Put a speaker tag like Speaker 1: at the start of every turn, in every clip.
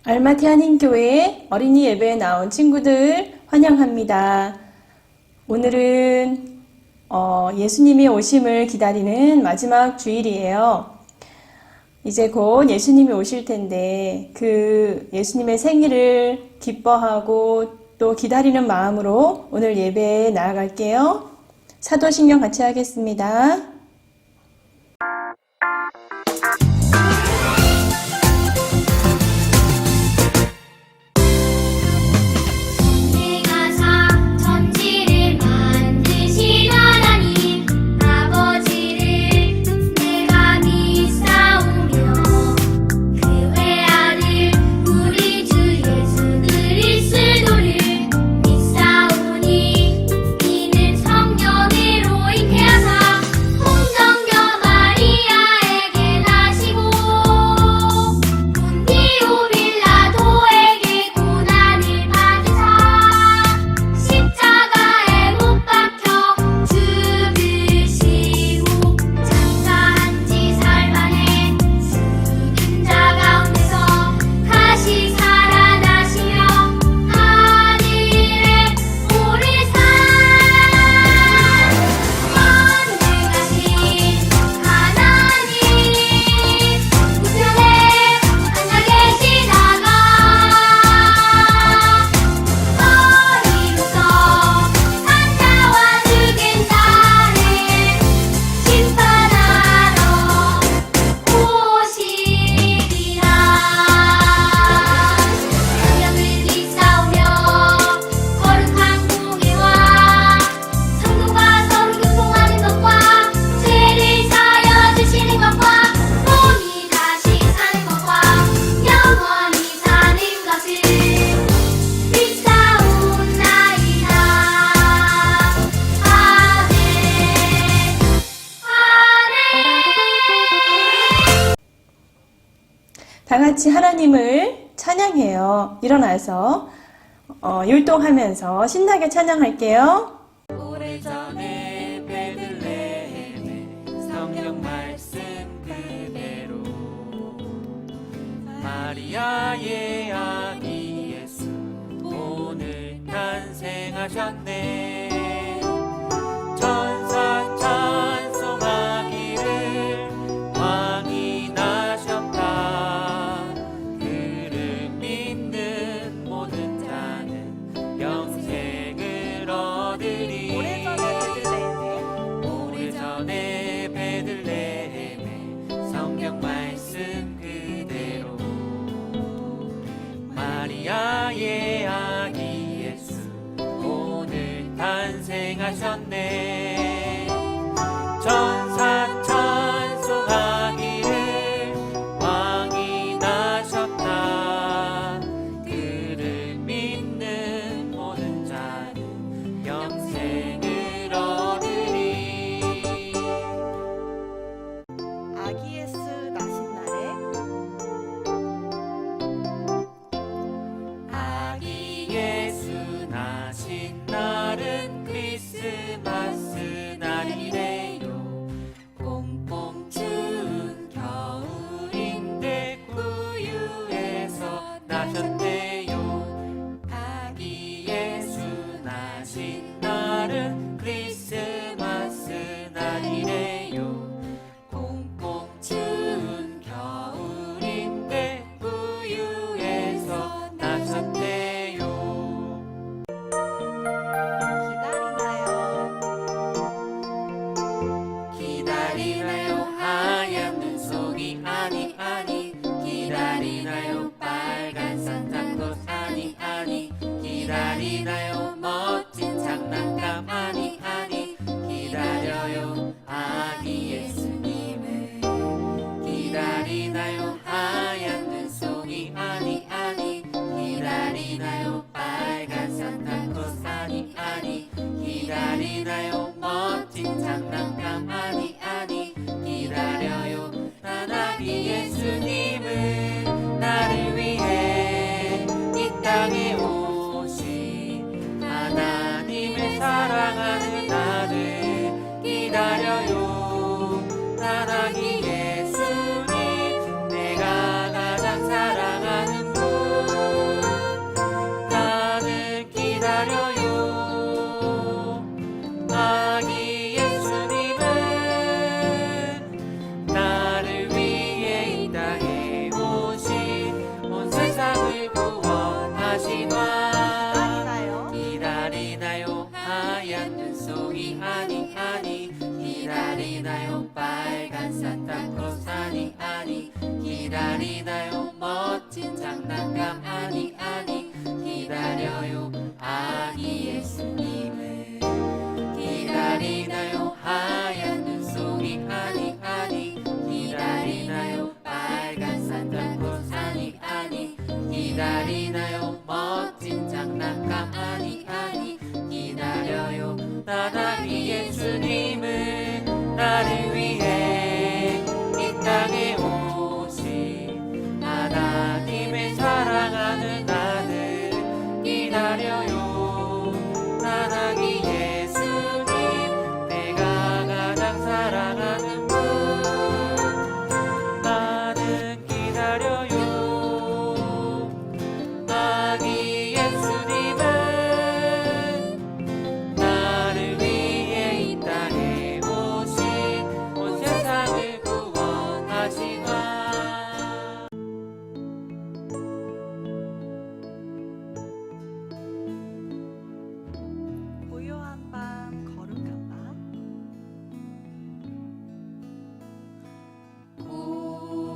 Speaker 1: 알마티 한인교회 어린이 예배에 나온 친구들 환영합니다. 오늘은 예수님이 오심을 기다리는 마지막 주일이에요. 이제 곧 예수님이 오실 텐데 그 예수님의 생일을 기뻐하고 또 기다리는 마음으로 오늘 예배에 나아갈게요. 사도신경 같이 하겠습니다. 다 같이 하나님을 찬양해요. 일어나서 율동하면서 신나게 찬양할게요.
Speaker 2: 오래전에 베들레헴에 성경 말씀 그대로 마리아의 아기 예수 오늘 탄생하셨네. 천사 찬송하기를 왕이 나셨다. 그를 믿는 모든 자는 영생을 얻으리. 오래전에 베들레헴에 성경 말씀 그대로 마리아의 아기 예수 오늘 탄생하셨네. 천사 찬송하기를 왕이 나셨다. 그를 믿는 모든 자는 영생을 얻으리.
Speaker 3: 아기 예수 나신 날에
Speaker 2: 아기 예수 나신 날은 크리스마스 날이래요. 꽁꽁 추운 겨울인데 구유에서 나셨대요. 아기 예수 나신 날은 크리스마스 날이래요. 꽁꽁 추운 겨울인데 구유에서 나셨대요.
Speaker 3: 기다리나요?
Speaker 2: 기다리나요 하얀 눈송이 아니 아니. 기다리나요 빨간 산타클로스 아니 아니. 기다리나요 멋진 장난감 아니 아니. 기다려요 아기 예수님을. 기다리나요 하얀 눈송이 아니 아니. 기다리나요 빨간 산타클로스 아니 아니. 기다리나요 멋진 장난감 아니 아니. 빨간 산타클로스 아니 아니 기다리나요 멋진 장난감 아니 아니 기다려요 아기 예수님을 기다리나요 하얀 눈송이 아니 아니 기다리나요 빨간 산타클로스 아니 아니 기다리나요 멋진 장난감 아니 아니 기다려요 나나기 예수님을 나를 위해 이 땅에 오신 하나님의 사랑하는 아들 기다려요 나나기 예수님 내가 가장 사랑하는 분 나는 기다려요 아기 예수님은 나를 위해 이 땅에 오신 온 세상을 구원하시나
Speaker 3: 고요한 밤 거룩한 밤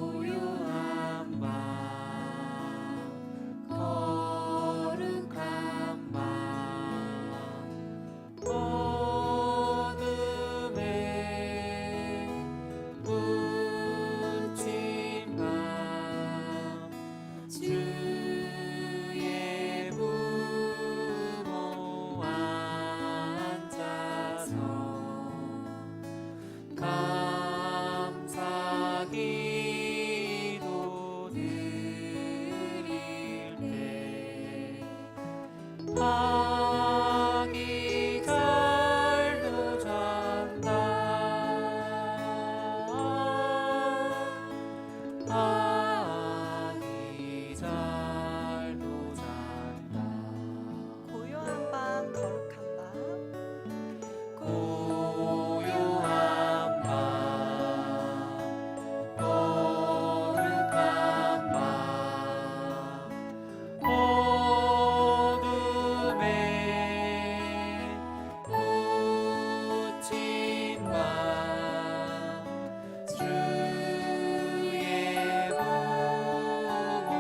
Speaker 2: 고요한 밤 거룩한 밤 어둠에 묻힌 밤 주의 부모 앉아서 감사 기도 드릴 때 아기 잘도 잔다 아기 잘도 잔다
Speaker 3: 고요한 밤 거룩한 밤
Speaker 2: 고요한 밤 거룩한 밤 어둠에 묻힌 밤 주의 보고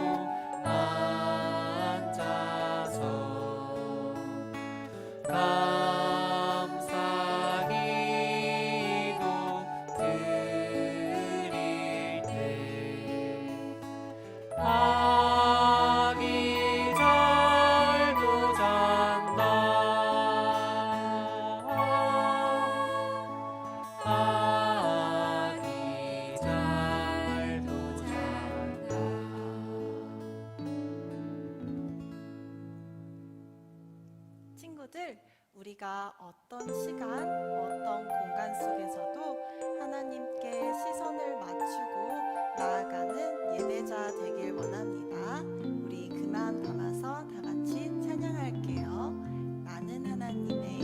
Speaker 2: 앉아서 감사 기도 드릴 때 아기 잘도 잔다 아기 잘도 잔다
Speaker 3: 친구들, 우리가 어떤 시간, 어떤 공간 속에서도 하나님께 시선을 맞추고 나아가는 예배자 되길 원합니다. 우리 그 마음 담아서 다 같이 찬양할게요. 나는 하나님의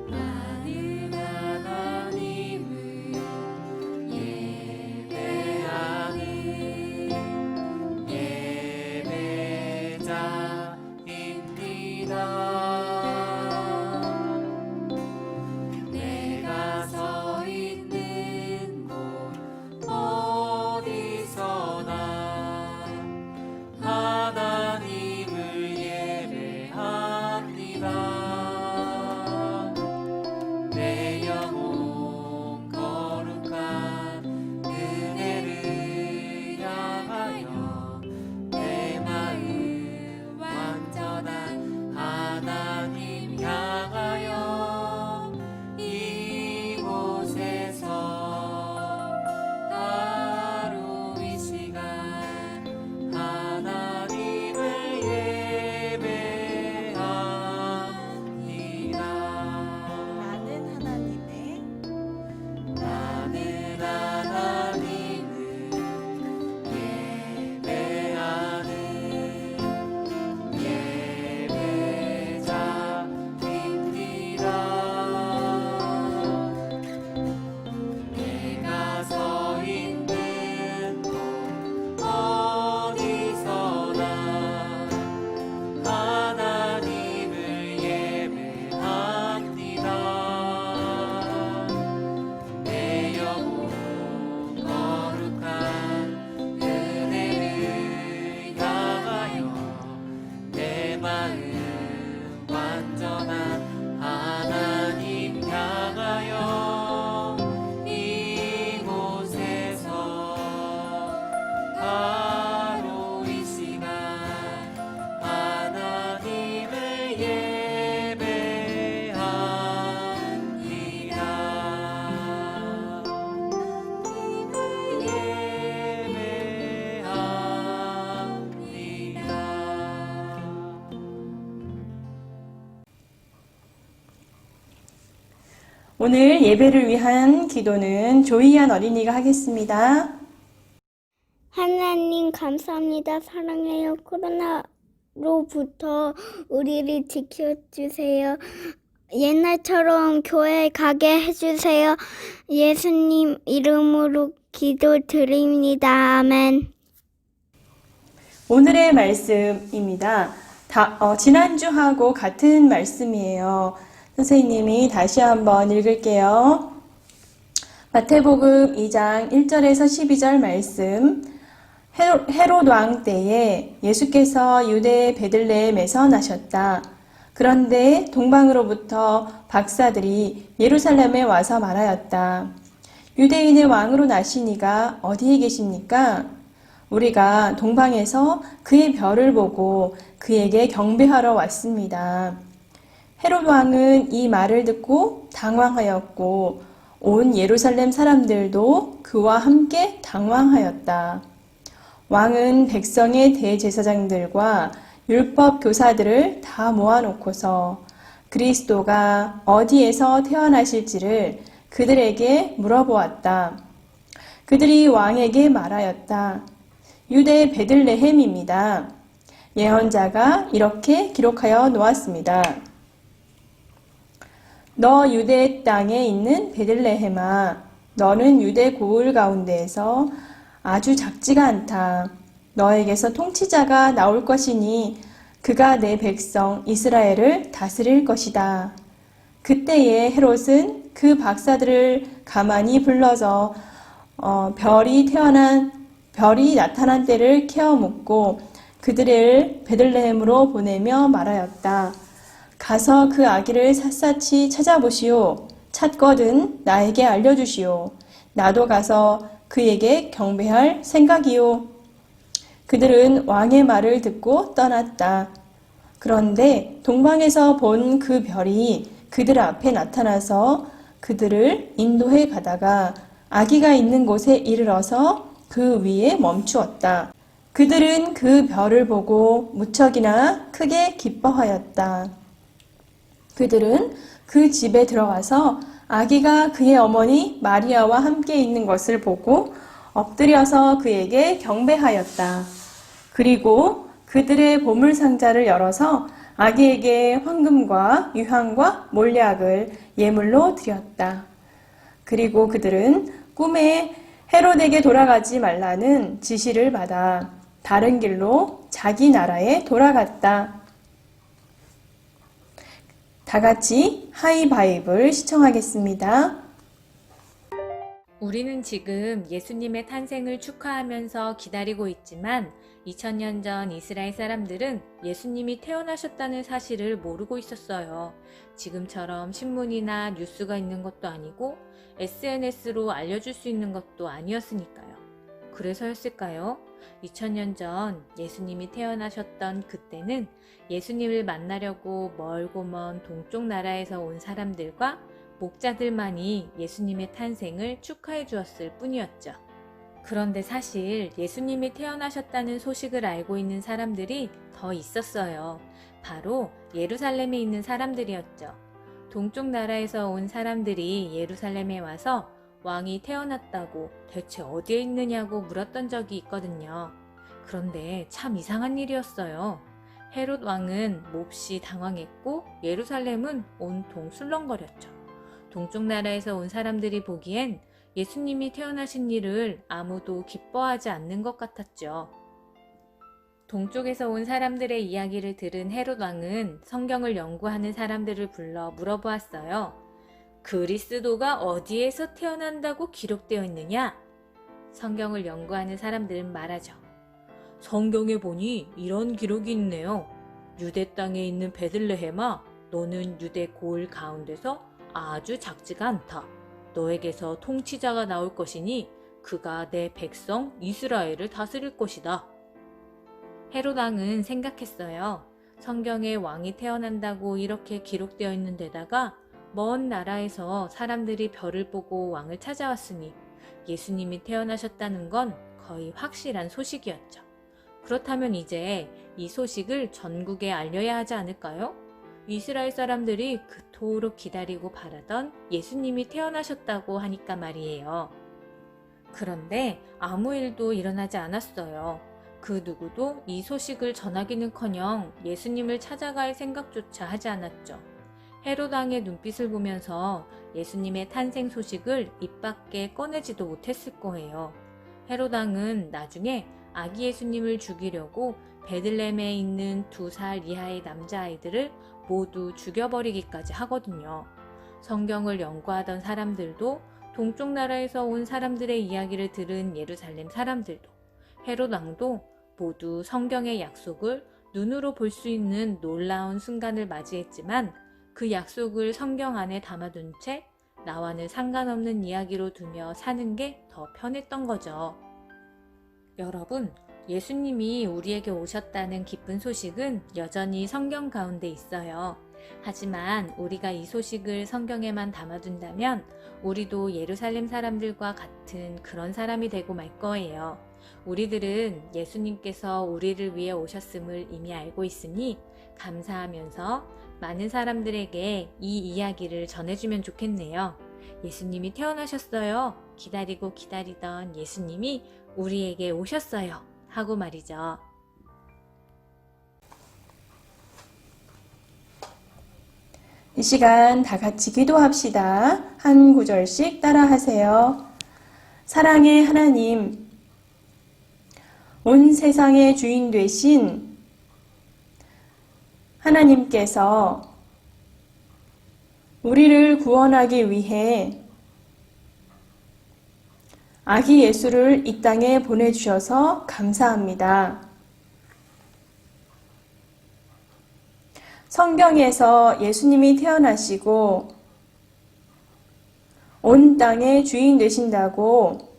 Speaker 2: 나는 하나님을 예배하는 예배자입니다. 내가 서 있는
Speaker 1: 오늘 예배를 위한 기도는 조이한 어린이가 하겠습니다.
Speaker 4: 하나님 감사합니다. 사랑해요. 코로나로부터 우리를 지켜주세요. 옛날처럼 교회에 가게 해주세요. 예수님 이름으로 기도드립니다. 아멘.
Speaker 1: 오늘의 말씀입니다. 지난주하고 같은 말씀이에요. 선생님이 다시 한번 읽을게요. 마태복음 2장 1절에서 12절 말씀. 헤롯 왕 때에 예수께서 유대 베들레헴에서 나셨다. 그런데 동방으로부터 박사들이 예루살렘에 와서 말하였다. 유대인의 왕으로 나시니가 어디에 계십니까? 우리가 동방에서 그의 별을 보고 그에게 경배하러 왔습니다. 헤롯 왕은 이 말을 듣고 당황하였고 온 예루살렘 사람들도 그와 함께 당황하였다. 왕은 백성의 대제사장들과 율법 교사들을 다 모아놓고서 그리스도가 어디에서 태어나실지를 그들에게 물어보았다. 그들이 왕에게 말하였다. 유대 베들레헴입니다. 예언자가 이렇게 기록하여 놓았습니다. 너 유대 땅에 있는 베들레헴아, 너는 유대 고을 가운데에서 아주 작지가 않다. 너에게서 통치자가 나올 것이니 그가 내 백성 이스라엘을 다스릴 것이다. 그때에 헤롯은 그 박사들을 가만히 불러서 별이 나타난 때를 캐어 묻고 그들을 베들레헴으로 보내며 말하였다. 가서 그 아기를 샅샅이 찾아보시오. 찾거든 나에게 알려주시오. 나도 가서 그에게 경배할 생각이요. 그들은 왕의 말을 듣고 떠났다. 그런데 동방에서 본 그 별이 그들 앞에 나타나서 그들을 인도해 가다가 아기가 있는 곳에 이르러서 그 위에 멈추었다. 그들은 그 별을 보고 무척이나 크게 기뻐하였다. 그들은 그 집에 들어가서 아기가 그의 어머니 마리아와 함께 있는 것을 보고 엎드려서 그에게 경배하였다. 그리고 그들의 보물 상자를 열어서 아기에게 황금과 유향과 몰약을 예물로 드렸다. 그리고 그들은 꿈에 헤롯에게 돌아가지 말라는 지시를 받아 다른 길로 자기 나라에 돌아갔다. 다 같이 하이바이블 시청하겠습니다.
Speaker 5: 우리는 지금 예수님의 탄생을 축하하면서 기다리고 있지만 2000년 전 이스라엘 사람들은 예수님이 태어나셨다는 사실을 모르고 있었어요. 지금처럼 신문이나 뉴스가 있는 것도 아니고 SNS로 알려줄 수 있는 것도 아니었으니까요. 그래서였을까요? 2000년 전 예수님이 태어나셨던 그때는 예수님을 만나려고 멀고 먼 동쪽 나라에서 온 사람들과 목자들만이 예수님의 탄생을 축하해 주었을 뿐이었죠. 그런데 사실 예수님이 태어나셨다는 소식을 알고 있는 사람들이 더 있었어요. 바로 예루살렘에 있는 사람들이었죠. 동쪽 나라에서 온 사람들이 예루살렘에 와서 왕이 태어났다고 대체 어디에 있느냐고 물었던 적이 있거든요. 그런데 참 이상한 일이었어요. 헤롯 왕은 몹시 당황했고 예루살렘은 온통 술렁거렸죠. 동쪽 나라에서 온 사람들이 보기엔 예수님이 태어나신 일을 아무도 기뻐하지 않는 것 같았죠. 동쪽에서 온 사람들의 이야기를 들은 헤롯 왕은 성경을 연구하는 사람들을 불러 물어보았어요. 그리스도가 어디에서 태어난다고 기록되어 있느냐? 성경을 연구하는 사람들은 말하죠. 성경에 보니 이런 기록이 있네요. 유대 땅에 있는 베들레헴아, 너는 유대 고을 가운데서 아주 작지가 않다. 너에게서 통치자가 나올 것이니 그가 내 백성 이스라엘을 다스릴 것이다. 헤롯 왕은 생각했어요. 성경에 왕이 태어난다고 이렇게 기록되어 있는 데다가 먼 나라에서 사람들이 별을 보고 왕을 찾아왔으니 예수님이 태어나셨다는 건 거의 확실한 소식이었죠. 그렇다면 이제 이 소식을 전국에 알려야 하지 않을까요? 이스라엘 사람들이 그토록 기다리고 바라던 예수님이 태어나셨다고 하니까 말이에요. 그런데 아무 일도 일어나지 않았어요. 그 누구도 이 소식을 전하기는커녕 예수님을 찾아갈 생각조차 하지 않았죠. 헤롯 왕의 눈빛을 보면서 예수님의 탄생 소식을 입 밖에 꺼내지도 못했을 거예요. 헤롯 왕은 나중에 아기 예수님을 죽이려고 베들레헴에 있는 2살 이하의 남자아이들을 모두 죽여버리기까지 하거든요. 성경을 연구하던 사람들도, 동쪽 나라에서 온 사람들의 이야기를 들은 예루살렘 사람들도, 헤롯 왕도 모두 성경의 약속을 눈으로 볼 수 있는 놀라운 순간을 맞이했지만 그 약속을 성경 안에 담아둔 채 나와는 상관없는 이야기로 두며 사는 게 더 편했던 거죠. 여러분, 예수님이 우리에게 오셨다는 기쁜 소식은 여전히 성경 가운데 있어요. 하지만 우리가 이 소식을 성경에만 담아둔다면 우리도 예루살렘 사람들과 같은 그런 사람이 되고 말 거예요. 우리들은 예수님께서 우리를 위해 오셨음을 이미 알고 있으니 감사하면서 많은 사람들에게 이 이야기를 전해주면 좋겠네요. 예수님이 태어나셨어요. 기다리고 기다리던 예수님이 우리에게 오셨어요. 하고 말이죠.
Speaker 1: 이 시간 다 같이 기도합시다. 한 구절씩 따라하세요. 사랑의 하나님, 온 세상의 주인 되신 하나님께서 우리를 구원하기 위해 아기 예수를 이 땅에 보내주셔서 감사합니다. 성경에서 예수님이 태어나시고 온 땅의 주인 되신다고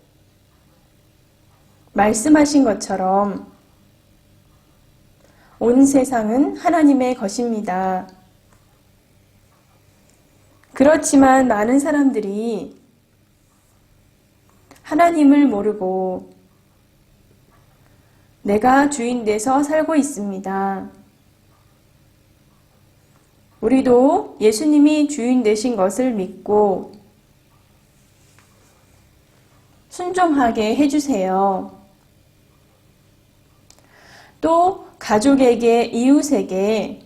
Speaker 1: 말씀하신 것처럼 온 세상은 하나님의 것입니다. 그렇지만 많은 사람들이 하나님을 모르고 내가 주인 돼서 살고 있습니다. 우리도 예수님이 주인 되신 것을 믿고 순종하게 해주세요. 또 가족에게, 이웃에게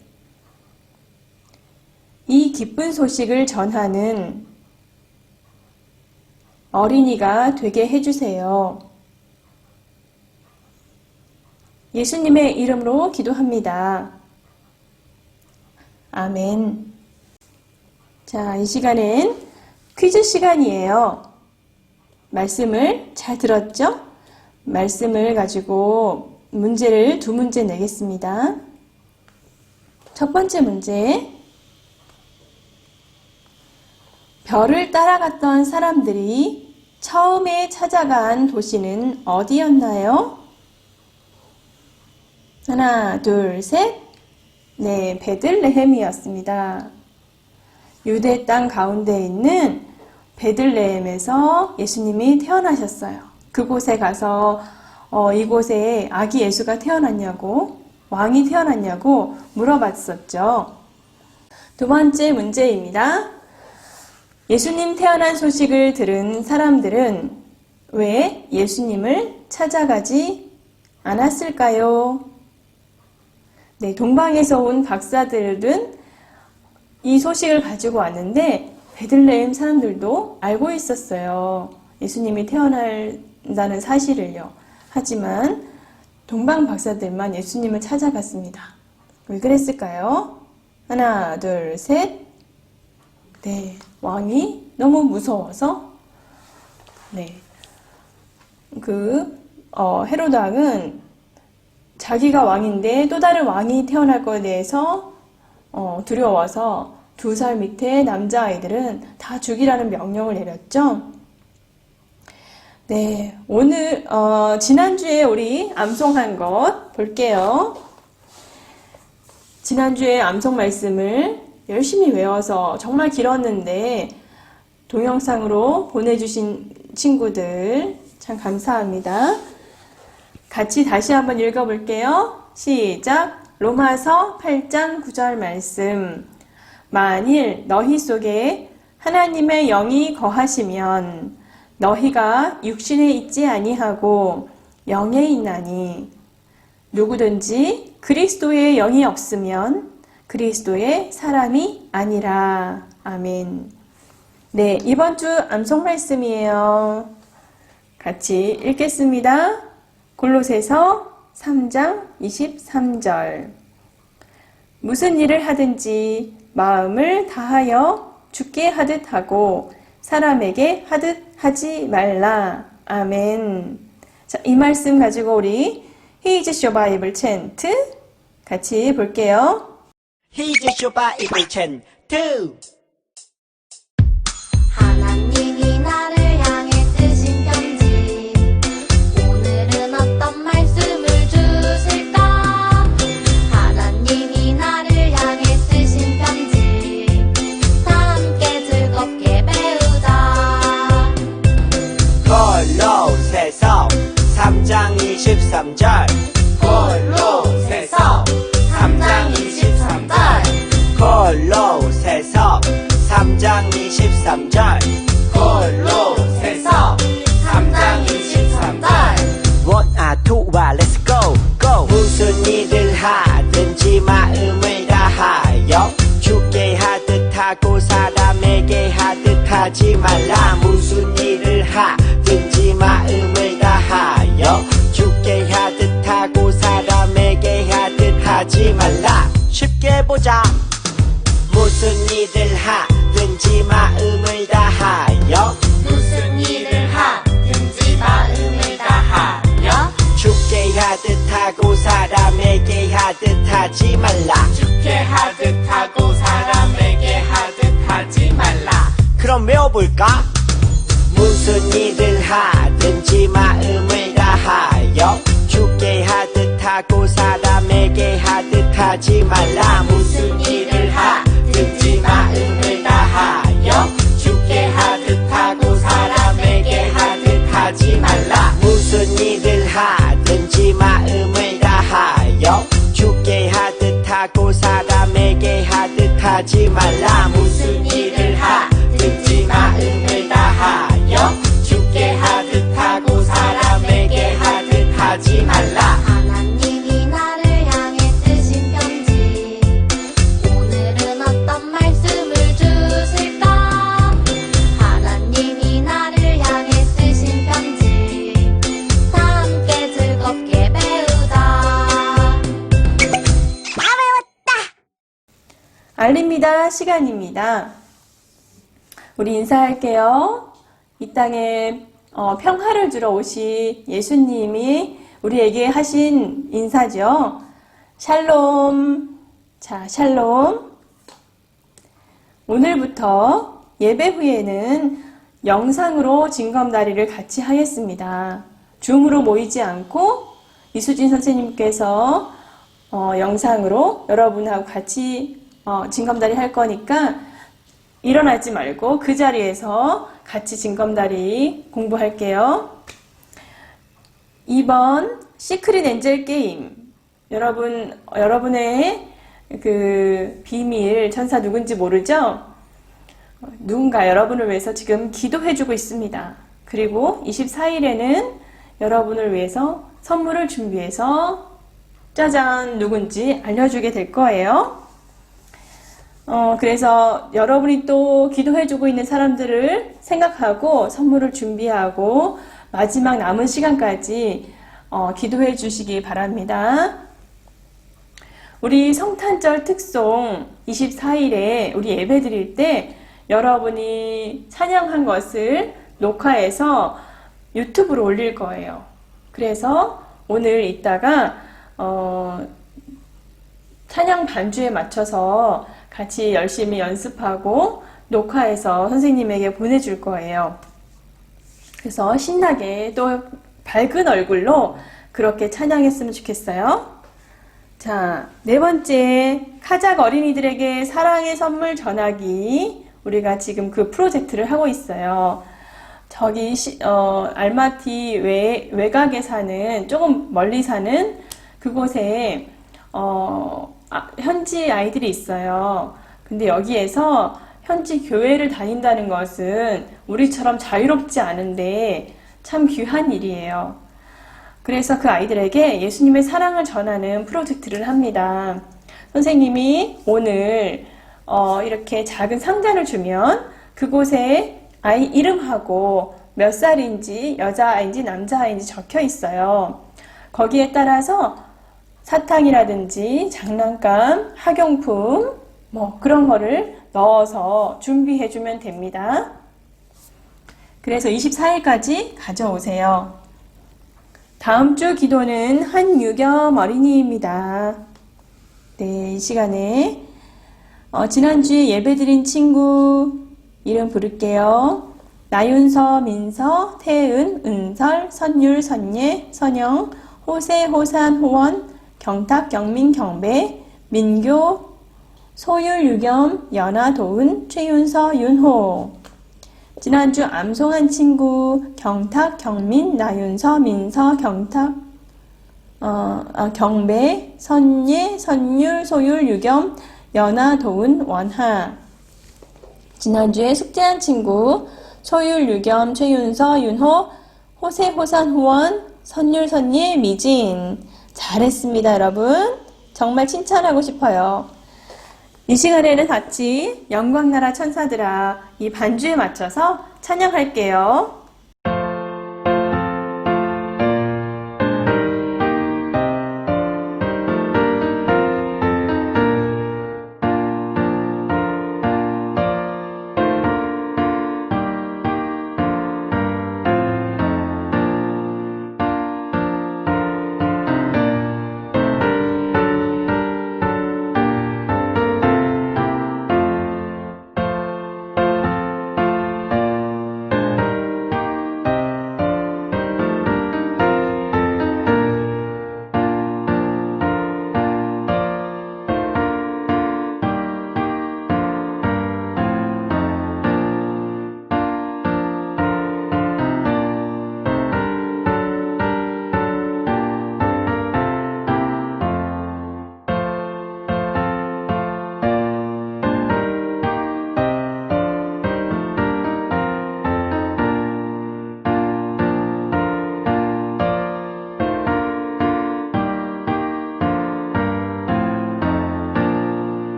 Speaker 1: 이 기쁜 소식을 전하는 어린이가 되게 해주세요. 예수님의 이름으로 기도합니다. 아멘. 자, 이 시간엔 퀴즈 시간이에요. 말씀을 잘 들었죠? 말씀을 가지고 문제를 2문제 내겠습니다. 첫 번째 문제. 별을 따라갔던 사람들이 처음에 찾아간 도시는 어디였나요? 하나, 둘, 셋. 네, 베들레헴이었습니다. 유대 땅 가운데 있는 베들레헴에서 예수님이 태어나셨어요. 그곳에 가서 이곳에 아기 예수가 태어났냐고, 왕이 태어났냐고 물어봤었죠. 두 번째 문제입니다. 예수님 태어난 소식을 들은 사람들은 왜 예수님을 찾아가지 않았을까요? 네, 동방에서 온 박사들은 이 소식을 가지고 왔는데 베들레헴 사람들도 알고 있었어요. 예수님이 태어난다는 사실을요. 하지만 동방 박사들만 예수님을 찾아갔습니다. 왜 그랬을까요? 하나, 둘, 셋. 네, 왕이 너무 무서워서. 네, 헤롯 왕은 자기가 왕인데 또 다른 왕이 태어날 것에 대해서 두려워서 2살 밑에 남자아이들은 다 죽이라는 명령을 내렸죠. 네, 오늘 지난주에 우리 암송한 것 볼게요. 지난주에 암송 말씀을 열심히 외워서 정말 길었는데 동영상으로 보내주신 친구들 참 감사합니다. 같이 다시 한번 읽어볼게요. 시작! 로마서 8장 9절 말씀. 만일 너희 속에 하나님의 영이 거하시면 너희가 육신에 있지 아니하고 영에 있나니 누구든지 그리스도의 영이 없으면 그리스도의 사람이 아니라. 아멘. 네, 이번 주 암송 말씀이에요. 같이 읽겠습니다. 골로새서 3장 23절. 무슨 일을 하든지 마음을 다하여 주께 하듯 하고 사람에게 하듯 하지 말라. 아멘. 자, 이 말씀 가지고 우리 히즈 쇼 바이블 챈트 같이 볼게요.
Speaker 6: 히즈 쇼 바이블 챈트.
Speaker 7: 하나님이 나를 향해 쓰신 편지 오늘은 어떤 말씀을 주실까 하나님이 나를 향해 쓰신 편지 다 함께 즐겁게 배우자
Speaker 6: 골로새서 3장 23절.
Speaker 2: 골로새서 3장 23절.
Speaker 6: 골로새서 3장 23절.
Speaker 2: 골로새서 3장 23절.
Speaker 6: One, two, let's go, go. 무슨 일을 하든지 마음을 다하여 주께 하듯 하고 사람에게 하듯 하지 말라. 무슨 일을 하든지 마음을 다하여 주께 하듯 하고 사람에게 하듯 하지 말라. 쉽게 보자. 무슨 일을 하든지 마음을 다하여
Speaker 7: 무슨 일을 하든지 마음을 다하여
Speaker 6: 주께 하듯 하고 사람에게 하듯 하지 말라.
Speaker 2: 주께 하듯 하고 사람에게 하듯 하지 말라.
Speaker 6: 그럼 외워볼까? 무슨 일을 하든지 마음을 다하여 주께 하듯 하고 사람에게 하듯 하지 말라. 무슨 일을 하든지 마음을 다하여 주께 하듯 하고 사람에게 하듯 하지 말라. 무슨 일을 하든지 마음을 다하여 주께 하듯 하고 사람에게 하듯 하지 말라. 무슨 일을 하든지 마음을 다하여 주께 하듯 하고 사람에게 하듯 하지 말라.
Speaker 7: 하나님이 나를 향해 쓰신 편지 오늘은 어떤 말씀을 주실까 하나님이 나를 향해 쓰신 편지 다 함께 즐겁게 배우자
Speaker 1: 알립니다. 시간입니다. 우리 인사할게요. 이 땅에 평화를 주러 오신 예수님이 우리에게 하신 인사죠. 샬롬. 자, 샬롬. 오늘부터 예배 후에는 영상으로 징검다리를 같이 하겠습니다. 줌으로 모이지 않고 이수진 선생님께서 영상으로 여러분하고 같이 징검다리 할 거니까 일어나지 말고 그 자리에서 같이 징검다리 공부할게요. 2번 시크릿 엔젤 게임. 여러분의 그 비밀 천사 누군지 모르죠? 누군가 여러분을 위해서 지금 기도해주고 있습니다. 그리고 24일에는 여러분을 위해서 선물을 준비해서 짜잔 누군지 알려주게 될 거예요. 그래서 여러분이 또 기도해주고 있는 사람들을 생각하고 선물을 준비하고 마지막 남은 시간까지 기도해 주시기 바랍니다. 우리 성탄절 특송 24일에 우리 예배 드릴 때 여러분이 찬양한 것을 녹화해서 유튜브로 올릴 거예요. 그래서 오늘 이따가 찬양 반주에 맞춰서 같이 열심히 연습하고 녹화해서 선생님에게 보내줄 거예요. 그래서 신나게 또 밝은 얼굴로 그렇게 찬양했으면 좋겠어요. 자, 네 번째, 카작 어린이들에게 사랑의 선물 전하기. 우리가 지금 그 프로젝트를 하고 있어요. 저기 알마티 외곽에 사는, 조금 멀리 사는 그곳에 현지 아이들이 있어요. 근데 여기에서 현지 교회를 다닌다는 것은 우리처럼 자유롭지 않은데 참 귀한 일이에요. 그래서 그 아이들에게 예수님의 사랑을 전하는 프로젝트를 합니다. 선생님이 오늘 이렇게 작은 상자를 주면 그곳에 아이 이름하고 몇 살인지 여자아이인지 남자아이인지 적혀 있어요. 거기에 따라서 사탕이라든지 장난감, 학용품 뭐 그런 거를 넣어서 준비해 주면 됩니다. 그래서 24일까지 가져오세요. 다음 주 기도는 한유겸 어린이입니다. 네, 이 시간에 지난주에 예배드린 친구 이름 부를게요. 나윤서, 민서, 태은, 은설, 선율, 선예, 선영, 호세, 호산, 호원, 경탁, 경민, 경배, 민교, 소율, 유겸, 연아, 도은, 최윤서, 윤호. 지난주 암송한 친구 경탁, 경민, 나윤서, 민서, 경탁, 경배, 선예, 선율, 소율, 유겸, 연아, 도은, 원하. 지난주에 숙제한 친구 소율, 유겸, 최윤서, 윤호, 호세, 호산, 호원, 선율, 선예, 미진. 잘했습니다, 여러분. 정말 칭찬하고 싶어요. 이 시간에는 같이 영광나라 천사들아 이 반주에 맞춰서 찬양할게요.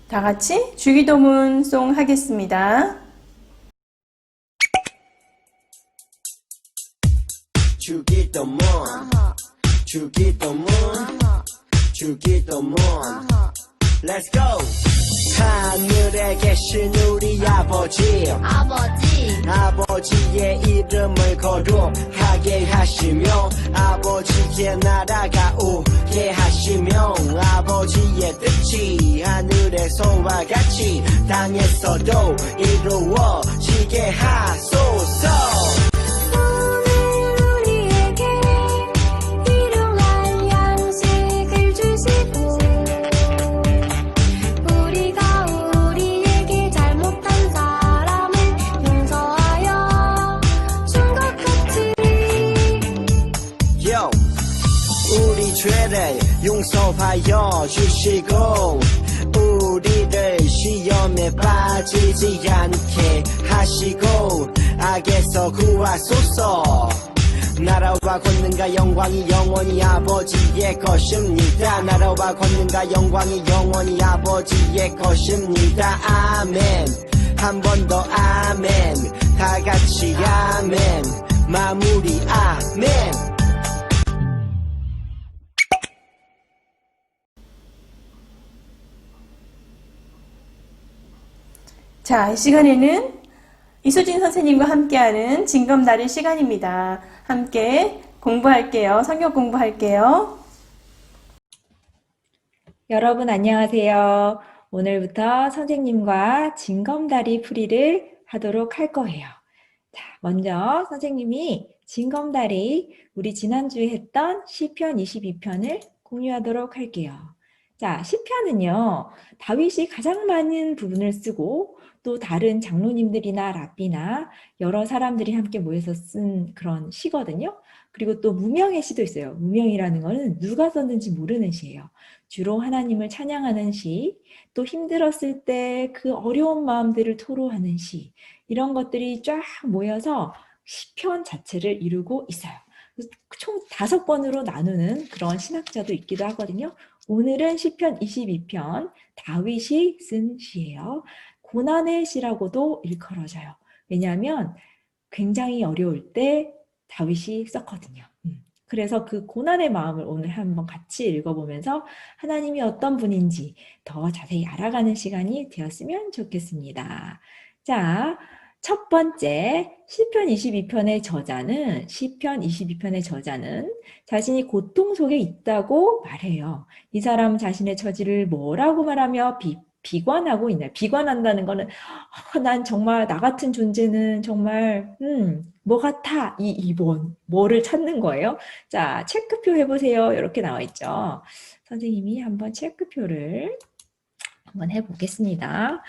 Speaker 1: 다 같이 주기도문송 하겠습니다.
Speaker 6: 주기도문 주기도문 주기도문 Let's go 하늘에 계신 우리 아버지 아버지의 이름을 거룩하게 하시며 아버지의 나라가 오게 하시며 아버지의 뜻이 하늘에서와 같이 땅에서도 이루어지게 하소서. 용서하여 주시고 우리를 시험에 빠지지 않게 하시고 악에서 구하소서. 나라와 권능과 영광이 영원히 아버지의 것입니다. 나라와 권능과 영광이 영원히 아버지의 것입니다. 아멘. 한 번 더 아멘. 다 같이 아멘. 마무리 아멘.
Speaker 1: 자, 이 시간에는 이수진 선생님과 함께하는 징검다리 시간입니다. 함께 공부할게요. 성경 공부할게요.
Speaker 8: 여러분 안녕하세요. 오늘부터 선생님과 징검다리 풀이를 하도록 할 거예요. 자, 먼저 선생님이 징검다리 우리 지난주에 했던 시편 22편을 공유하도록 할게요. 자, 시편은요, 다윗이 가장 많은 부분을 쓰고 또 다른 장로님들이나 랍비나 여러 사람들이 함께 모여서 쓴 그런 시거든요. 그리고 또 무명의 시도 있어요. 무명이라는 거는 누가 썼는지 모르는 시예요. 주로 하나님을 찬양하는 시, 또 힘들었을 때 그 어려운 마음들을 토로하는 시, 이런 것들이 쫙 모여서 시편 자체를 이루고 있어요. 총 5번으로 나누는 그런 신학자도 있기도 하거든요. 오늘은 시편 22편 다윗이 쓴 시예요. 고난의 시라고도 일컬어져요. 왜냐하면 굉장히 어려울 때 다윗이 썼거든요. 그래서 그 고난의 마음을 오늘 한번 같이 읽어보면서 하나님이 어떤 분인지 더 자세히 알아가는 시간이 되었으면 좋겠습니다. 자, 첫 번째 시편 22편의 저자는 자신이 고통 속에 있다고 말해요. 이 사람 자신의 처지를 뭐라고 말하며 비관하고 있나요? 비관한다는 거는 난 정말 나 같은 존재는 정말 뭐 같아 뭐를 찾는 거예요. 자, 체크표 해보세요. 이렇게 나와 있죠. 선생님이 한번 체크표를 한번 해보겠습니다.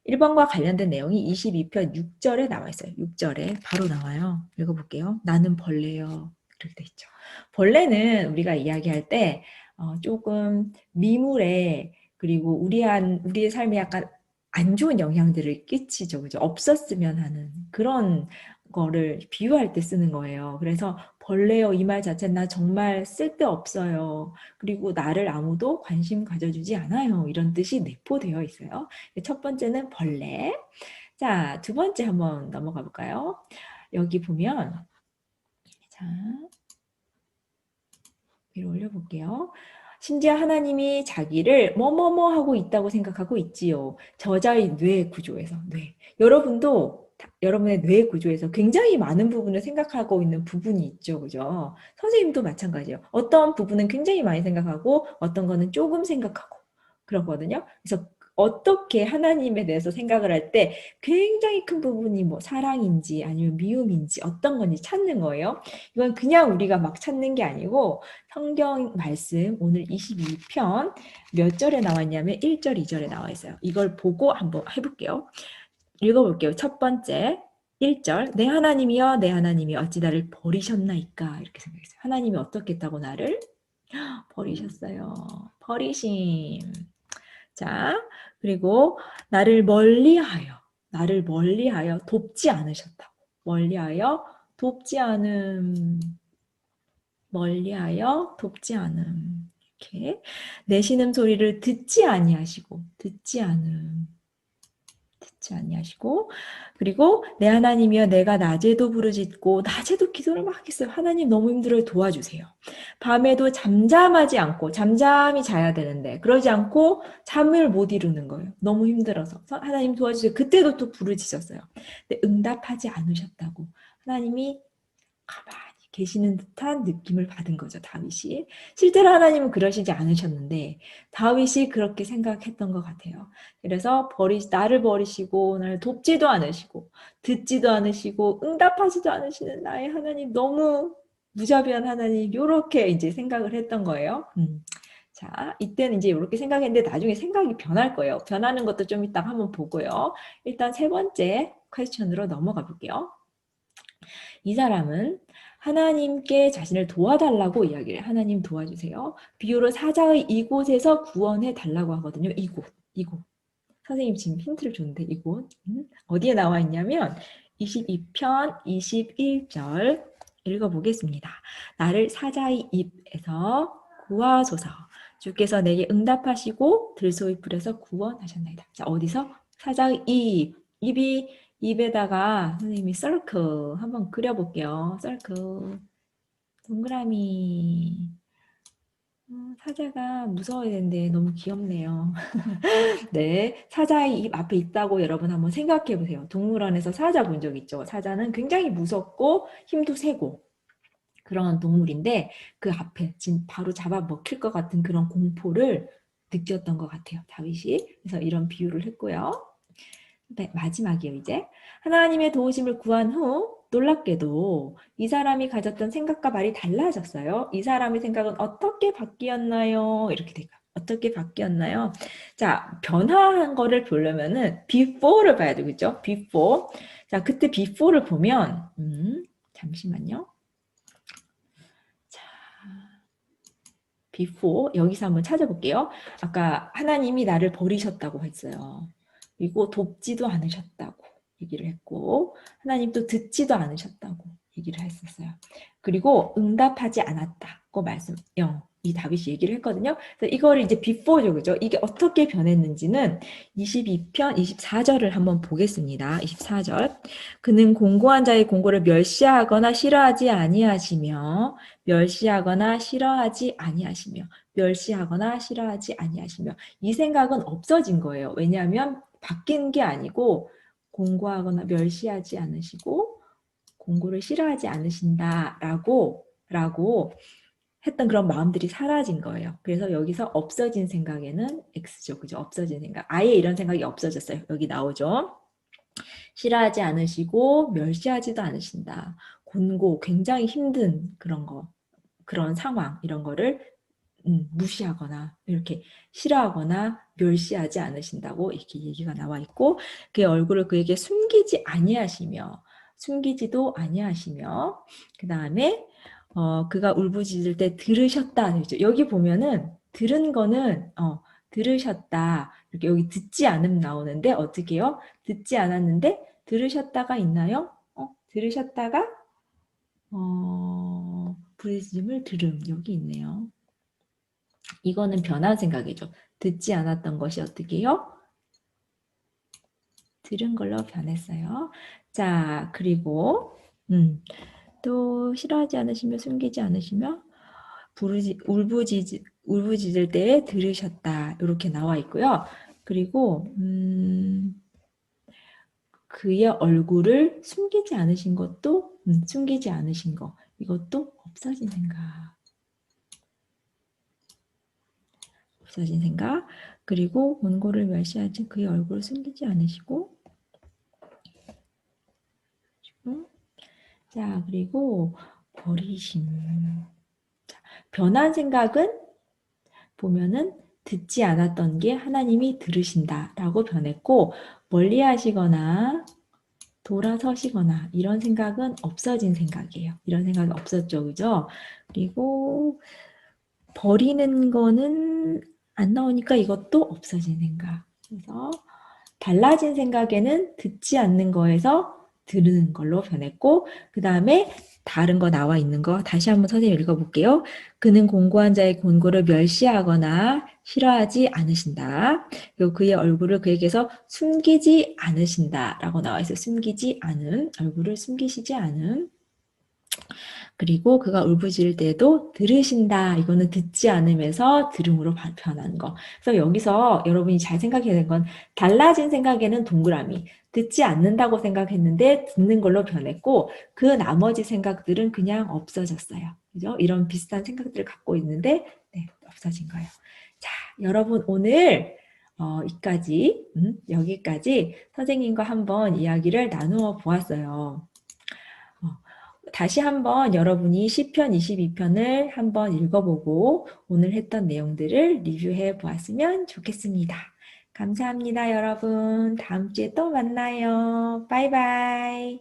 Speaker 8: 1번과 관련된 내용이 22편 6절에 나와 있어요. 6절에 바로 나와요. 읽어볼게요. 나는 벌레요. 이렇게 돼 있죠. 벌레는 우리가 이야기할 때 조금 미물에 그리고 우리의 삶에 약간 안 좋은 영향들을 끼치죠. 그죠? 없었으면 하는 그런 거를 비유할 때 쓰는 거예요. 그래서 벌레요 이 말 자체는 나 정말 쓸데없어요. 그리고 나를 아무도 관심 가져주지 않아요. 이런 뜻이 내포되어 있어요. 첫 번째는 벌레. 자, 두 번째 한번 넘어가 볼까요? 여기 보면 자, 위로 올려볼게요. 심지어 하나님이 자기를 뭐뭐뭐 하고 있다고 생각하고 있지요. 저자의 뇌 구조에서. 여러분도 여러분의 뇌 구조에서 굉장히 많은 부분을 생각하고 있는 부분이 있죠. 그죠? 선생님도 마찬가지예요. 어떤 부분은 굉장히 많이 생각하고 어떤 거는 조금 생각하고 그렇거든요. 그래서 어떻게 하나님에 대해서 생각을 할 때 굉장히 큰 부분이 뭐 사랑인지 아니면 미움인지 어떤 건지 찾는 거예요. 이건 그냥 우리가 막 찾는 게 아니고 성경 말씀 오늘 22편 몇 절에 나와 있냐면 1절, 2절에 나와 있어요. 이걸 보고 한번 해볼게요. 읽어볼게요. 첫 번째 1절 내 하나님이여 내 하나님이 어찌 나를 버리셨나이까 이렇게 생각했어요. 하나님이 어떻게 했다고 나를 버리셨어요. 버리심. 자, 그리고 나를 멀리하여 돕지 않으셨다고. 멀리하여 돕지 않음. 이렇게 내 신음소리를 듣지 아니하시고 그리고 내 하나님이여 내가 낮에도 부르짖고 낮에도 기도를 막 했어요. 하나님 너무 힘들어요. 도와주세요. 밤에도 잠잠하지 않고 잠잠히 자야 되는데 그러지 않고 잠을 못 이루는 거예요. 너무 힘들어서 하나님 도와주세요. 그때도 또 부르짖었어요. 근데 응답하지 않으셨다고. 하나님이 가만히 계시는 듯한 느낌을 받은 거죠. 다윗이. 실제로 하나님은 그러시지 않으셨는데 다윗이 그렇게 생각했던 것 같아요. 그래서 나를 버리시고 나를 돕지도 않으시고 듣지도 않으시고 응답하지도 않으시는 나의 하나님 너무 무자비한 하나님 이렇게 이제 생각을 했던 거예요. 자, 이때는 이제 이렇게 생각했는데 나중에 생각이 변할 거예요. 변하는 것도 좀 이따 한번 보고요. 일단 세 번째 퀘스천으로 넘어가 볼게요. 이 사람은 하나님께 자신을 도와달라고 이야기를 해요. 하나님 도와주세요. 비유로 사자의 이곳에서 구원해 달라고 하거든요. 이곳. 선생님 지금 힌트를 줬는데 이곳. 어디에 나와 있냐면 22편 21절 읽어보겠습니다. 나를 사자의 입에서 구하소서. 주께서 내게 응답하시고 들소의 불에서 구원하셨나이다. 자, 어디서? 사자의 입에다가 선생님이 서클 한번 그려볼게요. 서클. 동그라미. 사자가 무서워야 되는데 너무 귀엽네요. 네, 사자의 입 앞에 있다고 여러분 한번 생각해 보세요. 동물원에서 사자 본 적 있죠? 사자는 굉장히 무섭고 힘도 세고 그런 동물인데 그 앞에 지금 바로 잡아먹힐 것 같은 그런 공포를 느꼈던 것 같아요. 다윗이. 그래서 이런 비유를 했고요. 네, 마지막이에요, 이제. 하나님의 도우심을 구한 후 놀랍게도 이 사람이 가졌던 생각과 말이 달라졌어요. 이 사람의 생각은 어떻게 바뀌었나요? 이렇게 돼요. 어떻게 바뀌었나요? 자, 변화한 거를 보려면은 before를 봐야 되겠죠? before. 자, 그때 before를 보면, 잠시만요. 자, before. 여기서 한번 찾아볼게요. 아까 하나님이 나를 버리셨다고 했어요. 그리고 돕지도 않으셨다고 얘기를 했고 하나님도 듣지도 않으셨다고 얘기를 했었어요. 그리고 응답하지 않았다고 이 다윗이 얘기를 했거든요. 그래서 이거를 이제 before죠. 그죠? 이게 어떻게 변했는지는 22편 24절을 한번 보겠습니다. 24절. 그는 공고한 자의 공고를 멸시하거나 싫어하지 아니하시며 이 생각은 없어진 거예요. 왜냐하면 바뀐 게 아니고 공고하거나 멸시하지 않으시고 공고를 싫어하지 않으신다라고 했던 그런 마음들이 사라진 거예요. 그래서 여기서 없어진 생각에는 X죠. 그죠? 없어진 생각. 아예 이런 생각이 없어졌어요. 여기 나오죠. 싫어하지 않으시고 멸시하지도 않으신다. 곤고, 굉장히 힘든 그런 상황, 이런 거를 무시하거나 이렇게 싫어하거나 멸시하지 않으신다고 이렇게 얘기가 나와 있고 그의 얼굴을 그에게 숨기지도 아니하시며 그 다음에 그가 울부짖을 때 들으셨다. 여기 보면은 들은 거는 들으셨다. 이렇게 여기 듣지 않음 나오는데 어떻게 해요? 듣지 않았는데 들으셨다가 있나요? 들으셨다가 부르짖음을 들음. 여기 있네요. 이거는 변한 생각이죠. 듣지 않았던 것이 어떻게 해요? 들은 걸로 변했어요. 자, 그리고 또 싫어하지 않으시며 숨기지 않으시며 울부짖을 때에 들으셨다. 이렇게 나와 있고요. 그리고 그의 얼굴을 숨기지 않으신 것도 숨기지 않으신 거 이것도 없어진 생각. 그리고 원고를 멸시하지 그의 얼굴을 숨기지 않으시고 자, 그리고 버리심. 자, 변한 생각은 보면은 듣지 않았던 게 하나님이 들으신다라고 변했고 멀리 하시거나 돌아서시거나 이런 생각은 없어진 생각이에요. 이런 생각이 없었죠. 그죠? 그리고 버리는 거는 안 나오니까 이것도 없어진 생각. 그래서 달라진 생각에는 듣지 않는 거에서 들은 걸로 변했고 그 다음에 다른 거 나와 있는 거 다시 한번 선생님 읽어볼게요. 그는 공고한 자의 곤고를 멸시하거나 싫어하지 않으신다. 그리고 그의 얼굴을 그에게서 숨기지 않으신다 라고 나와 있어요. 숨기지 않음, 얼굴을 숨기시지 않음. 그리고 그가 울부짖을 때도 들으신다. 이거는 듣지 않으면서 들음으로 변한 거. 그래서 여기서 여러분이 잘 생각해야 되는 건 달라진 생각에는 동그라미. 듣지 않는다고 생각했는데 듣는 걸로 변했고 그 나머지 생각들은 그냥 없어졌어요. 그죠? 이런 비슷한 생각들을 갖고 있는데 없어진 거예요. 자, 여러분 오늘 여기까지 선생님과 한번 이야기를 나누어 보았어요. 다시 한번 여러분이 시편 22편을 한번 읽어보고 오늘 했던 내용들을 리뷰해 보았으면 좋겠습니다. 감사합니다, 여러분. 다음 주에 또 만나요. 바이바이.